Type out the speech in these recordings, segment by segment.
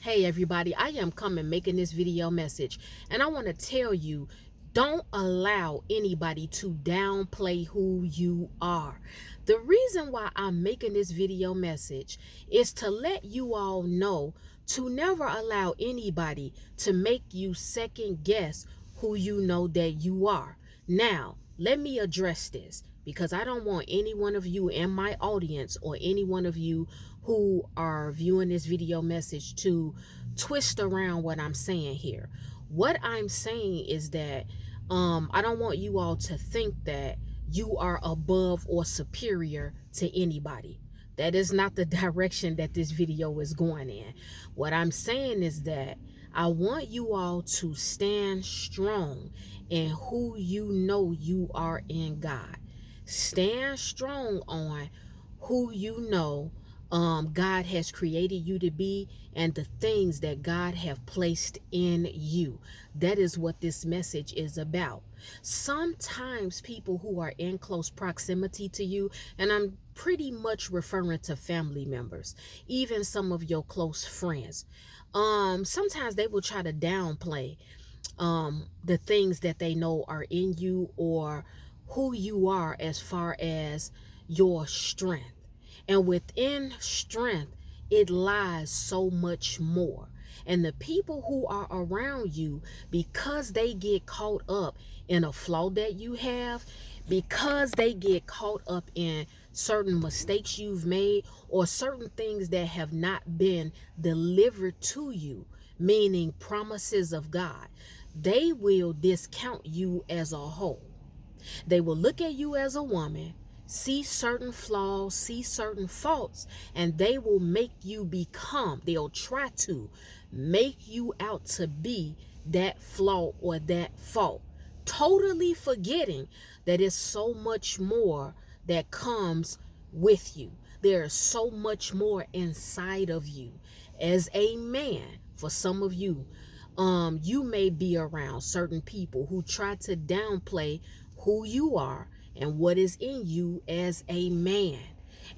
Hey everybody, I am coming making this video message, and I want to tell you, don't allow anybody to downplay who you are. The reason why I'm making this video message is to let you all know to never allow anybody to make you second guess who you know that you are. Now, let me address this because I don't want any one of you in my audience or any one of you who are viewing this video message to twist around what I'm saying here. What I'm saying is that I don't want you all to think that you are above or superior to anybody. That is not the direction that this video is going in. What I'm saying is that I want you all to stand strong in who you know you are in God. Stand strong on who you know God has created you to be and the things that God have placed in you. That is what this message is about. Sometimes people who are in close proximity to you, and I'm pretty much referring to family members, even some of your close friends, sometimes they will try to downplay the things that they know are in you or who you are as far as your strength. And within strength, it lies so much more. And the people who are around you, because they get caught up in a flaw that you have, because they get caught up in certain mistakes you've made or certain things that have not been delivered to you, meaning promises of God, they will discount you as a whole. They will look at you as a woman, see certain flaws, see certain faults, and they will make you become, they'll try to make you out to be that flaw or that fault, totally forgetting that it's so much more that comes with you. There is so much more inside of you. As a man, for some of you, you may be around certain people who try to downplay who you are and what is in you as a man.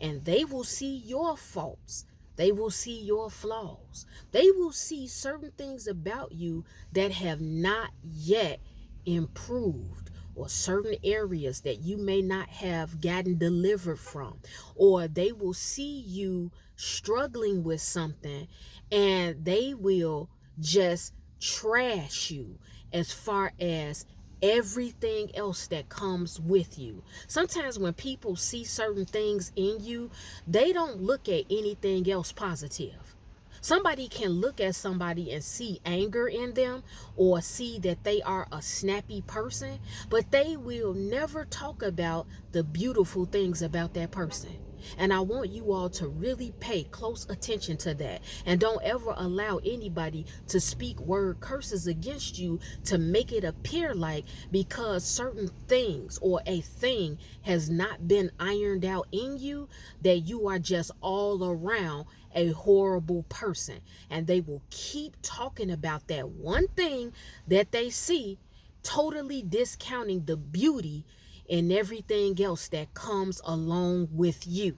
And they will see your faults. They will see your flaws. They will see certain things about you that have not yet improved, or certain areas that you may not have gotten delivered from. Or they will see you struggling with something and they will just trash you as far as everything else that comes with you. Sometimes when people see certain things in you, they don't look at anything else positive. Somebody can look at somebody and see anger in them or see that they are a snappy person, but they will never talk about the beautiful things about that person. And I want you all to really pay close attention to that. And don't ever allow anybody to speak word curses against you to make it appear like because certain things or a thing has not been ironed out in you, that you are just all around a horrible person. And they will keep talking about that one thing that they see, totally discounting the beauty and everything else that comes along with you.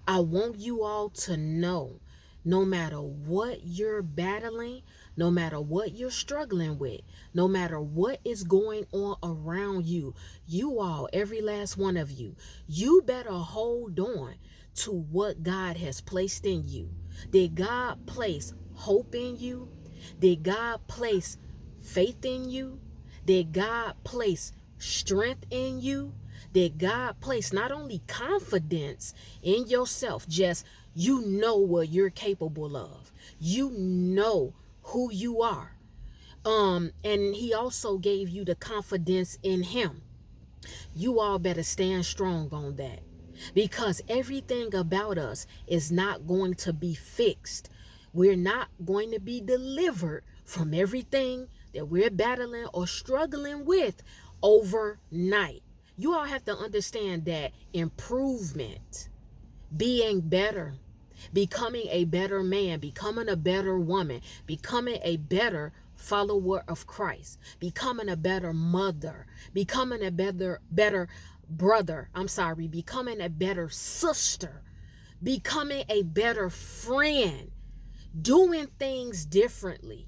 I want you all to know, no matter what you're battling, no matter what you're struggling with, no matter what is going on around you, you all, every last one of you, you better hold on to what God has placed in you. Did God place hope in you? Did God place faith in you? Did God place strength in you? Did God place not only confidence in yourself, just you know what you're capable of. You know who you are. And he also gave you the confidence in him. You all better stand strong on that, because everything about us is not going to be fixed. We're not going to be delivered from everything that we're battling or struggling with overnight. You all have to understand that improvement, being better, becoming a better man, becoming a better woman, becoming a better follower of Christ, becoming a better mother, becoming a better brother, becoming a better sister, becoming a better friend. doing things differently.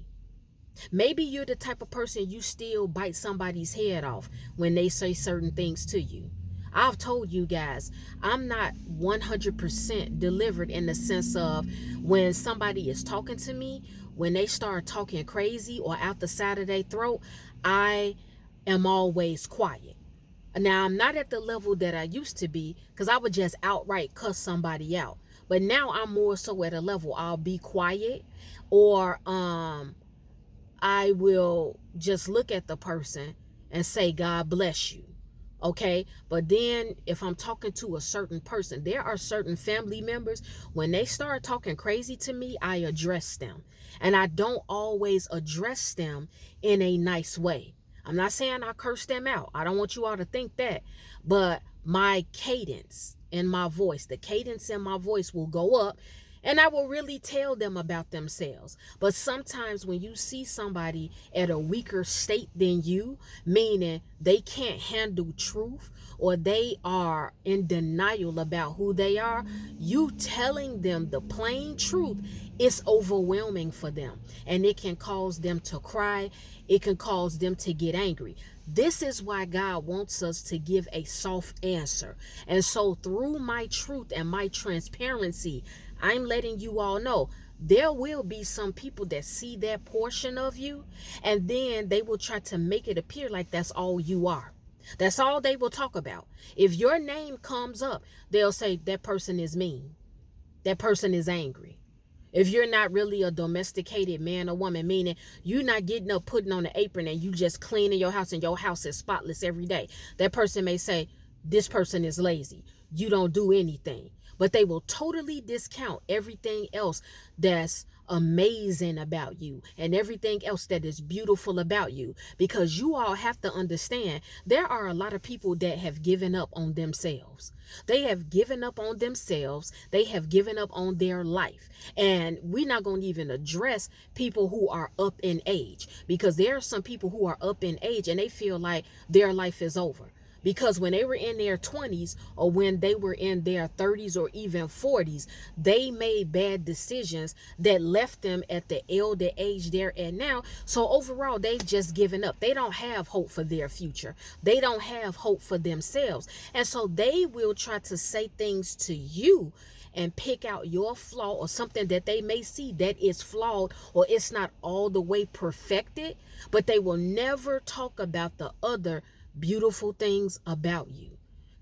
Maybe you're the type of person you still bite somebody's head off when they say certain things to you. I've told you guys, I'm not 100% delivered in the sense of when somebody is talking to me, when they start talking crazy or out the side of their throat, I am always quiet. Now, I'm not at the level that I used to be because I would just outright cuss somebody out. But now I'm more so at a level I'll be quiet, or I will just look at the person and say, God bless you. Okay. But then if I'm talking to a certain person, there are certain family members, when they start talking crazy to me, I address them. And I don't always address them in a nice way. I'm not saying I curse them out. I don't want you all to think that. But my cadence in my voice, the cadence in my voice will go up, and I will really tell them about themselves. But sometimes when you see somebody at a weaker state than you, meaning they can't handle truth or they are in denial about who they are, you telling them the plain truth is overwhelming for them. And it can cause them to cry. It can cause them to get angry. This is why God wants us to give a soft answer. And so through my truth and my transparency, I'm letting you all know there will be some people that see that portion of you, and then they will try to make it appear like that's all you are. That's all they will talk about. If your name comes up, they'll say that person is mean. That person is angry. If you're not really a domesticated man or woman, meaning you're not getting up, putting on an apron, and you just cleaning your house and your house is spotless every day, that person may say, this person is lazy. You don't do anything. But they will totally discount everything else that's amazing about you and everything else that is beautiful about you, because you all have to understand there are a lot of people that have given up on themselves. They have given up on themselves. They have given up on their life. And we're not going to even address people who are up in age, because there are some people who are up in age and they feel like their life is over. Because when they were in their 20s or when they were in their 30s or even 40s, they made bad decisions that left them at the elder age they're at now. So overall, they've just given up. They don't have hope for their future. They don't have hope for themselves. And so they will try to say things to you and pick out your flaw or something that they may see that is flawed or it's not all the way perfected, but they will never talk about the other beautiful things about you.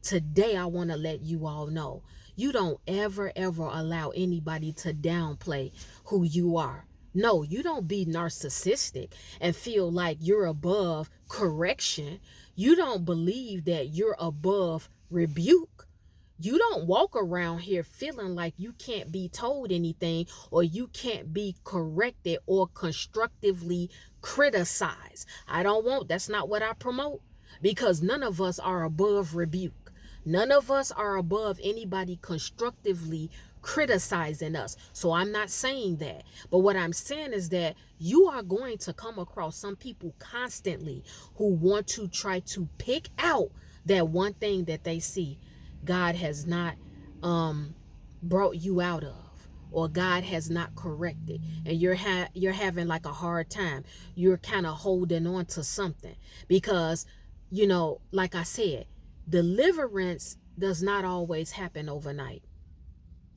Today, I want to let you all know, you don't ever allow anybody to downplay who you are. No, you don't be narcissistic and feel like you're above correction. You don't believe that you're above rebuke. You don't walk around here feeling like you can't be told anything or you can't be corrected or constructively criticized. That's not what I promote. Because none of us are above rebuke. None of us are above anybody constructively criticizing us. So I'm not saying that. But what I'm saying is that you are going to come across some people constantly who want to try to pick out that one thing that they see God has not brought you out of, or God has not corrected, and you're having like a hard time. You're kind of holding on to something because, you know, like I said, deliverance does not always happen overnight.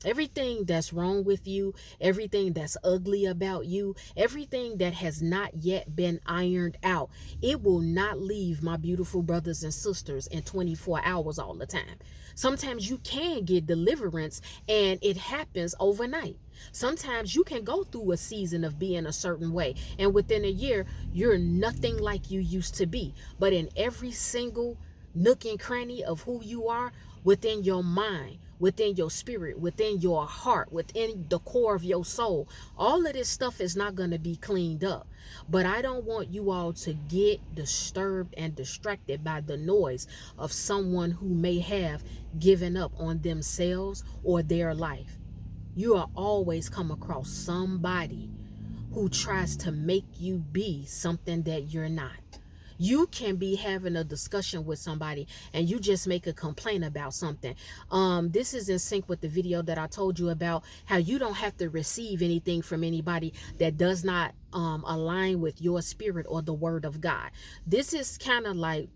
Everything that's wrong with you, everything that's ugly about you, everything that has not yet been ironed out, it will not leave, my beautiful brothers and sisters, in 24 hours all the time. Sometimes you can get deliverance and it happens overnight. Sometimes you can go through a season of being a certain way, and within a year, you're nothing like you used to be. But in every single nook and cranny of who you are, within your mind, within your spirit, within your heart, within the core of your soul, all of this stuff is not going to be cleaned up. But I don't want you all to get disturbed and distracted by the noise of someone who may have given up on themselves or their life. You will always come across somebody who tries to make you be something that you're not. You can be having a discussion with somebody and you just make a complaint about something. This is in sync with the video that I told you about how you don't have to receive anything from anybody that does not align with your spirit or the word of God. This is kind of like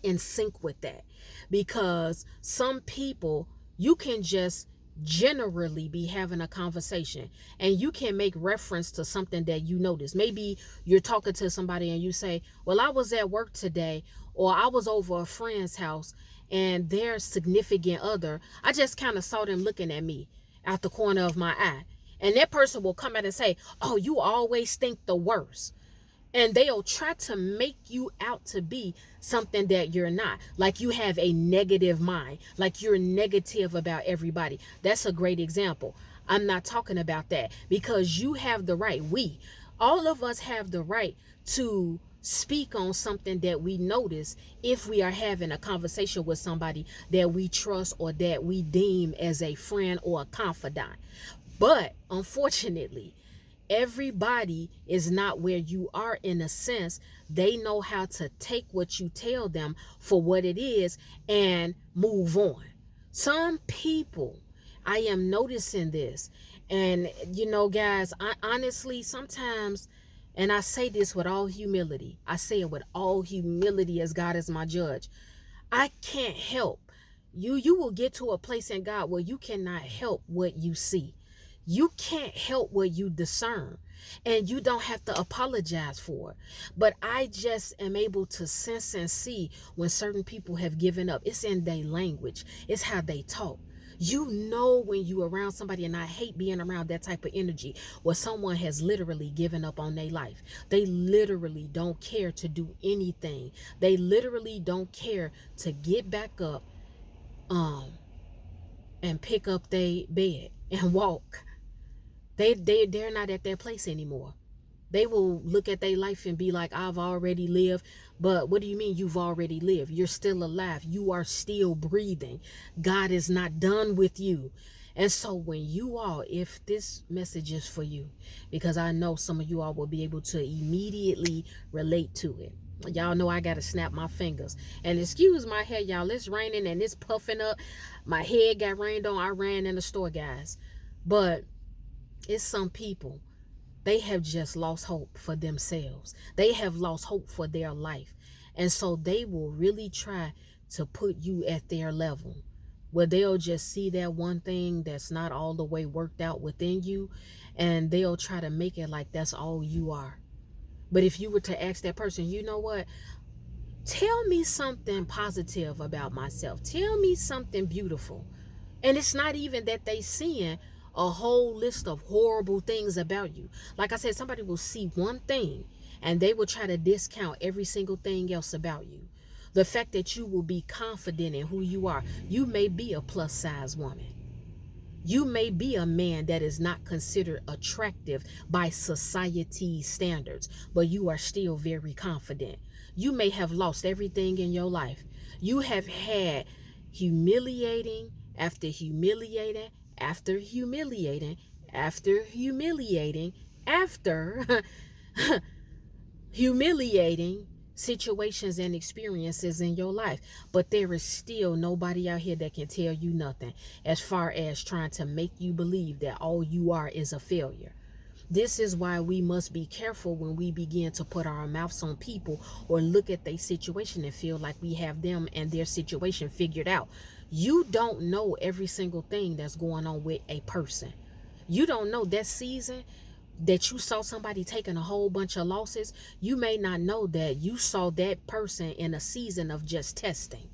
in sync with that, because some people, you can just generally be having a conversation and you can make reference to something that you notice. Maybe you're talking to somebody and you say, well, I was at work today, or I was over a friend's house and their significant other, I just kind of saw them looking at me out the corner of my eye. And that person will come out and say, oh, you always think the worst. And they'll try to make you out to be something that you're not. Like you have a negative mind, like you're negative about everybody. That's a great example. I'm not talking about that, because you have the right. All of us have the right to speak on something that we notice if we are having a conversation with somebody that we trust or that we deem as a friend or a confidant. But unfortunately, everybody is not where you are. In a sense, they know how to take what you tell them for what it is and move on. Some people, I am noticing this, and guys, I honestly sometimes, and I say this with all humility, I say it with all humility as God is my judge, I can't help you will get to a place in God where you cannot help what you see. You can't help what you discern, and you don't have to apologize for it. But I just am able to sense and see when certain people have given up. It's in their language. It's how they talk. You know when you around somebody, and I hate being around that type of energy where someone has literally given up on their life. They literally don't care to do anything. They literally don't care to get back up and pick up their bed and walk. They're not at that place anymore. They will look at their life and be like, I've already lived. But what do you mean you've already lived? You're still alive. You are still breathing. God is not done with you. And so when you all, if this message is for you, because I know some of you all will be able to immediately relate to it. Y'all know I got to snap my fingers. And excuse my hair, y'all. It's raining and it's puffing up. My head got rained on. I ran in the store, guys. But it's some people, they have just lost hope for themselves. They have lost hope for their life. And so they will really try to put you at their level, where they'll just see that one thing that's not all the way worked out within you, and they'll try to make it like that's all you are. But if you were to ask that person, you know what? Tell me something positive about myself. Tell me something beautiful. And it's not even that they seeing a whole list of horrible things about you. Like I said, somebody will see one thing and they will try to discount every single thing else about you. The fact that you will be confident in who you are. You may be a plus size woman. You may be a man that is not considered attractive by society's standards, but you are still very confident. You may have lost everything in your life. You have had humiliating after humiliating after humiliating after humiliating after humiliating situations and experiences in your life, but there is still nobody out here that can tell you nothing as far as trying to make you believe that all you are is a failure. This is why we must be careful when we begin to put our mouths on people or look at their situation and feel like we have them and their situation figured out. You don't know every single thing that's going on with a person. You don't know that season that you saw somebody taking a whole bunch of losses. You may not know that you saw that person in a season of just testing,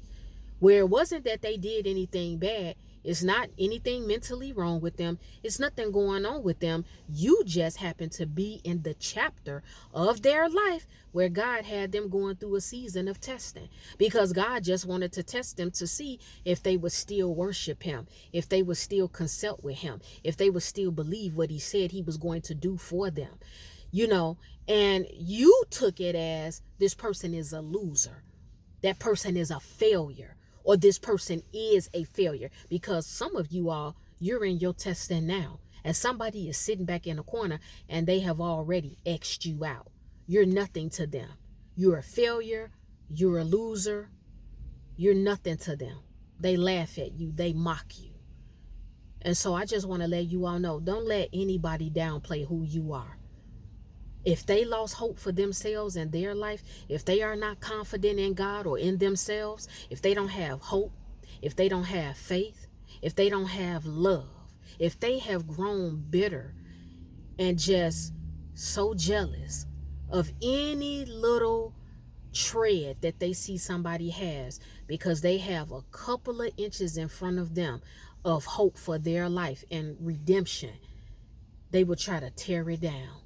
where it wasn't that they did anything bad. It's not anything mentally wrong with them. It's nothing going on with them. You just happen to be in the chapter of their life where God had them going through a season of testing, because God just wanted to test them to see if they would still worship him, if they would still consult with him, if they would still believe what he said he was going to do for them, and you took it as this person is a loser. That person is a failure. Or this person is a failure, because some of you all, you're in your testing now, and somebody is sitting back in a corner and they have already X'd you out. You're nothing to them. You're a failure. You're a loser. You're nothing to them. They laugh at you. They mock you. And so I just want to let you all know, don't let anybody downplay who you are. If they lost hope for themselves and their life, if they are not confident in God or in themselves, if they don't have hope, if they don't have faith, if they don't have love, if they have grown bitter and just so jealous of any little tread that they see somebody has because they have a couple of inches in front of them of hope for their life and redemption, they will try to tear it down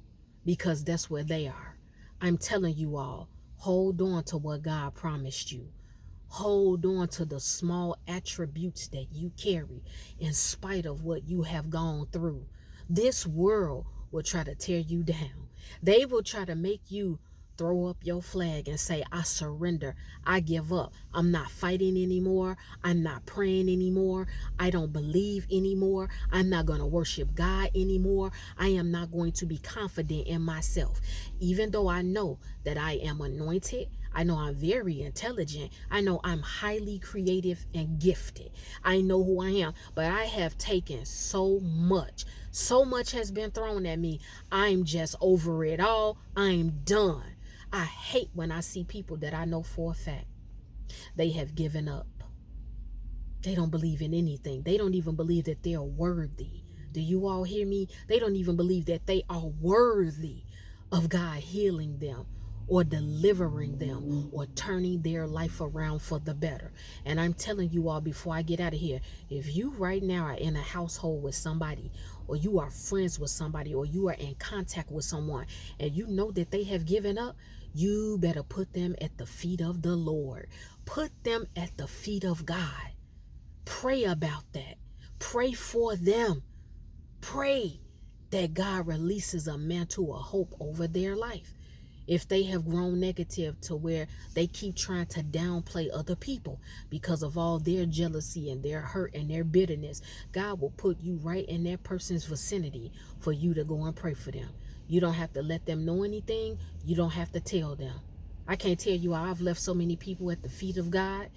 because that's where they are. I'm telling you all, hold on to what God promised you. Hold on to the small attributes that you carry in spite of what you have gone through. This world will try to tear you down. They will try to make you throw up your flag and say, I surrender. I give up. I'm not fighting anymore. I'm not praying anymore. I don't believe anymore. I'm not going to worship God anymore. I am not going to be confident in myself. Even though I know that I am anointed, I know I'm very intelligent. I know I'm highly creative and gifted. I know who I am, but I have taken so much. So much has been thrown at me. I'm just over it all. I'm done. I hate when I see people that I know for a fact they have given up. They don't believe in anything. They don't even believe that they're worthy. Do you all hear me? They don't even believe that they are worthy of God healing them or delivering them or turning their life around for the better. And I'm telling you all before I get out of here, if you right now are in a household with somebody, or you are friends with somebody, or you are in contact with someone, and you know that they have given up, you better put them at the feet of the Lord. Put them at the feet of God. Pray about that. Pray for them. Pray that God releases a mantle of hope over their life. If they have grown negative to where they keep trying to downplay other people because of all their jealousy and their hurt and their bitterness, God will put you right in that person's vicinity for you to go and pray for them. You don't have to let them know anything. You don't have to tell them. I can't tell you how I've left so many people at the feet of God,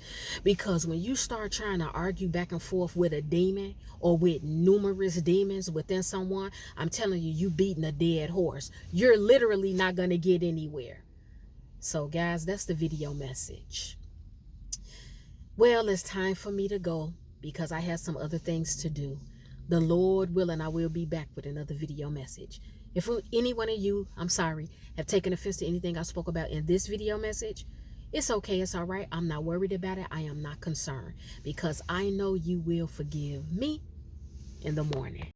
because when you start trying to argue back and forth with a demon or with numerous demons within someone, I'm telling you, you beating a dead horse. You're literally not going to get anywhere. So guys, that's the video message. Well, it's time for me to go because I have some other things to do. The Lord willing, I will be back with another video message. If any one of you, I'm sorry, have taken offense to anything I spoke about in this video message, it's okay. It's all right. I'm not worried about it. I am not concerned because I know you will forgive me in the morning.